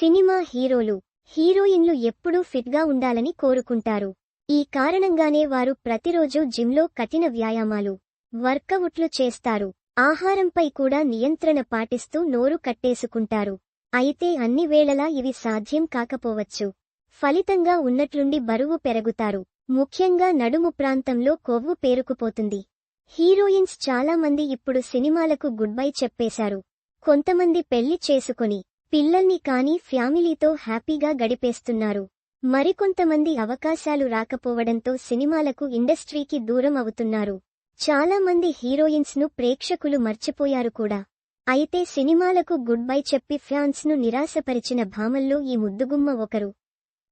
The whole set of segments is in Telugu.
సినిమా హీరోలు, హీరోయిన్లు ఎప్పుడూ ఫిట్గా ఉండాలని కోరుకుంటారు. ఈ కారణంగానే వారు ప్రతిరోజూ జిమ్లో కఠిన వ్యాయామాలు, వర్కవుట్లు చేస్తారు. ఆహారంపై కూడా నియంత్రణ పాటిస్తూ నోరు కట్టేసుకుంటారు. అయితే అన్ని వేళలా ఇవి సాధ్యం కాకపోవచ్చు. ఫలితంగా ఉన్నట్లుండి బరువు పెరుగుతారు. ముఖ్యంగా నడుము ప్రాంతంలో కొవ్వు పేరుకుపోతుంది. హీరోయిన్స్ చాలామంది ఇప్పుడు సినిమాలకు గుడ్ బై చెప్పేశారు. కొంతమంది పెళ్లి చేసుకొని, పిల్లల్ని కానీ ఫ్యామిలీతో హ్యాపీగా గడిపేస్తున్నారు. మరికొంతమంది అవకాశాలు రాకపోవడంతో సినిమాలకు ఇండస్ట్రీకి దూరం అవుతున్నారు. చాలామంది హీరోయిన్స్ను ప్రేక్షకులు మర్చిపోయారు కూడా. అయితే సినిమాలకు గుడ్ బై చెప్పి ఫ్యాన్స్ను నిరాశపరిచిన భామల్లో ఈ ముద్దుగుమ్మ ఒకరు.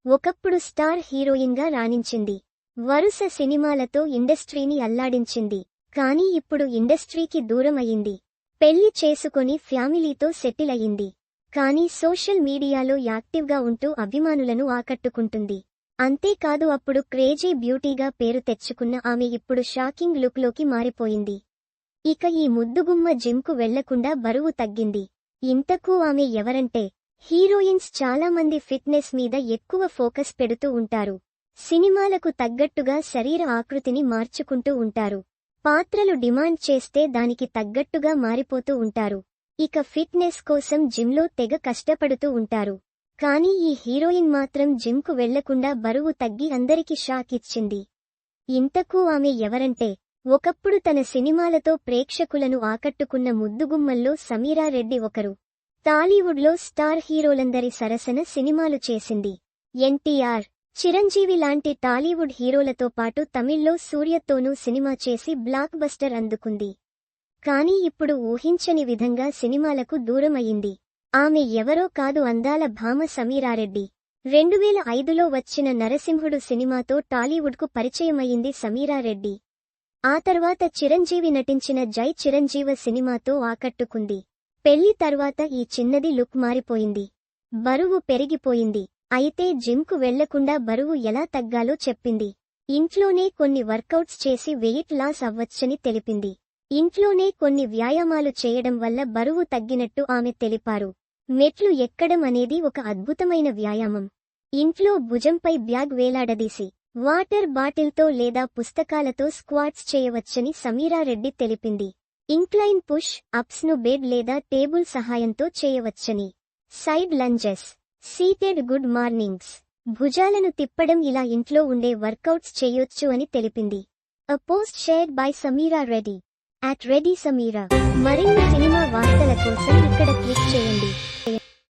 ఒకప్పుడు స్టార్ హీరోయిన్గా రాణించింది. వరుస సినిమాలతో ఇండస్ట్రీని అల్లాడించింది. కానీ ఇప్పుడు ఇండస్ట్రీకి దూరం అయింది. పెళ్లి చేసుకొని ఫ్యామిలీతో సెటిల్ అయింది. కానీ సోషల్ మీడియాలో యాక్టివ్గా ఉంటూ అభిమానులను ఆకట్టుకుంటుంది. అంతేకాదు అప్పుడు క్రేజీ బ్యూటీగా పేరు తెచ్చుకున్న ఆమె ఇప్పుడు షాకింగ్ లుక్లోకి మారిపోయింది. ఇక ఈ ముద్దుగుమ్మ జిమ్కు వెళ్లకుండా బరువు తగ్గింది. ఇంతకూ ఆమె ఎవరంటే, హీరోయిన్స్ చాలామంది ఫిట్నెస్ మీద ఎక్కువ ఫోకస్ పెడుతూ ఉంటారు. సినిమాలకు తగ్గట్టుగా శరీర ఆకృతిని మార్చుకుంటూ ఉంటారు. పాత్రలు డిమాండ్ చేస్తే దానికి తగ్గట్టుగా మారిపోతూ ఉంటారు. ఇక ఫిట్నెస్ కోసం జిమ్లో తెగ కష్టపడుతూ ఉంటారు. కానీ ఈ హీరోయిన్ మాత్రం జిమ్కు వెళ్లకుండా బరువు తగ్గి అందరికి షాక్ ఇచ్చింది. ఇంతకూ ఆమె ఎవరంటే, ఒకప్పుడు తన సినిమాలతో ప్రేక్షకులను ఆకట్టుకున్న ముద్దుగుమ్మల్లో సమీరా రెడ్డి ఒకరు. టాలీవుడ్లో స్టార్ హీరోలందరి సరసన సినిమాలు చేసింది. ఎన్టీఆర్, చిరంజీవి లాంటి టాలీవుడ్ హీరోలతో పాటు తమిళ్లో సూర్యతోనూ సినిమా చేసి బ్లాక్ బస్టర్ అందుకుంది. కానీ ఇప్పుడు ఊహించని విధంగా సినిమాలకు దూరమయ్యింది. ఆమె ఎవరో కాదు, అందాల భామ సమీరారెడ్డి. 2005లో వచ్చిన నరసింహుడు సినిమాతో టాలీవుడ్కు పరిచయమయ్యింది సమీరారెడ్డి. ఆ తర్వాత చిరంజీవి నటించిన జై చిరంజీవ సినిమాతో ఆకట్టుకుంది. పెళ్లి తర్వాత ఈ చిన్నది లుక్ మారిపోయింది. బరువు పెరిగిపోయింది. అయితే జిమ్కు వెళ్లకుండా బరువు ఎలా తగ్గాలో చెప్పింది. ఇంట్లోనే కొన్ని వర్కౌట్స్ చేసి వెయిట్ లాస్ అవ్వచ్చని తెలిపింది. ఇంట్లోనే కొన్ని వ్యాయామాలు చేయడం వల్ల బరువు తగ్గినట్టు ఆమె తెలిపారు. మెట్లు ఎక్కడం అనేది ఒక అద్భుతమైన వ్యాయామం. ఇంట్లో భుజంపై బ్యాగ్ వేలాడదీసి, వాటర్ బాటిల్తో లేదా పుస్తకాలతో స్క్వాట్స్ చేయవచ్చని సమీరారెడ్డి తెలిపింది. ఇంక్లైన్ పుష్ అప్స్ను బెడ్ లేదా టేబుల్ సహాయంతో చేయవచ్చని. Side lunges, seated good mornings, భుజాలను తిప్పడం ఇలా ఇంట్లో ఉండే వర్కౌట్స్ చేయొచ్చు అని తెలిపింది. A post shared by Sameera Reddy @ReddySameera. మరిన్ని సినిమా వార్తల కోసం ఇక్కడ క్లిక్ చేయండి.